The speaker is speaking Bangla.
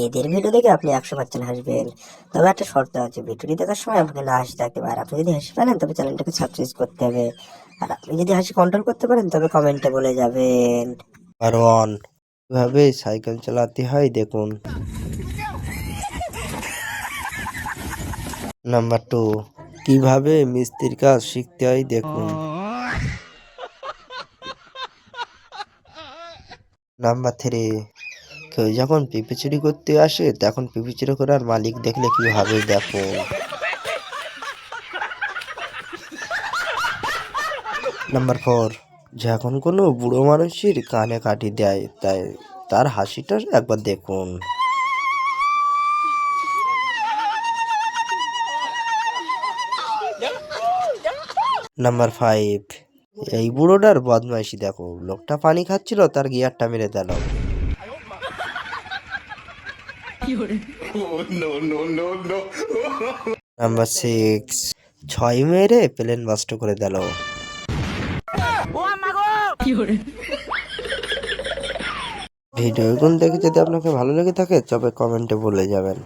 এদের ভিডিও দেখে আপনি 100% হাসবেন, তবে একটা শর্ত আছে, ভিডিওটি দেখার সময় আপনাকে না হাসতে থাকতে পারে। আপনি যদি হাসি ফেলেন তবে চ্যানেলটাকে সাবস্ক্রাইব করতে হবে, আর আপনি যদি হাসি কন্ট্রোল করতে পারেন তবে কমেন্টে বলে যাবেন। নাম্বার 1, কিভাবে সাইকেল চালাতে হয় দেখুন। নাম্বার 2, কিভাবে মিস্ত্রির কাজ শিখতে হয় দেখুন। নাম্বার 3, কেউ যখন পিঁপে চুরি করতে আসে তখন পিঁপে চুরি করার মালিক দেখলে কি ভাবে দেখুন। নাম্বার 4, যখন কোনো বুড়ো মানুষের কানে কাটি দেয় তাই তার হাসিটা একবার দেখুন। নাম্বার 5, এই বুড়োটার বদমাইশি দেখো, লোকটা পানি খাচ্ছিল তার গিয়ারটা মেরে দিল। নাম্বার 6, 6 মেরে প্লেন বাস্ট করে দিল। ভিডিওগুলো দেখে যদি আপনাকে ভালো লেগে থাকে তবে কমেন্টে বলে যাবেন।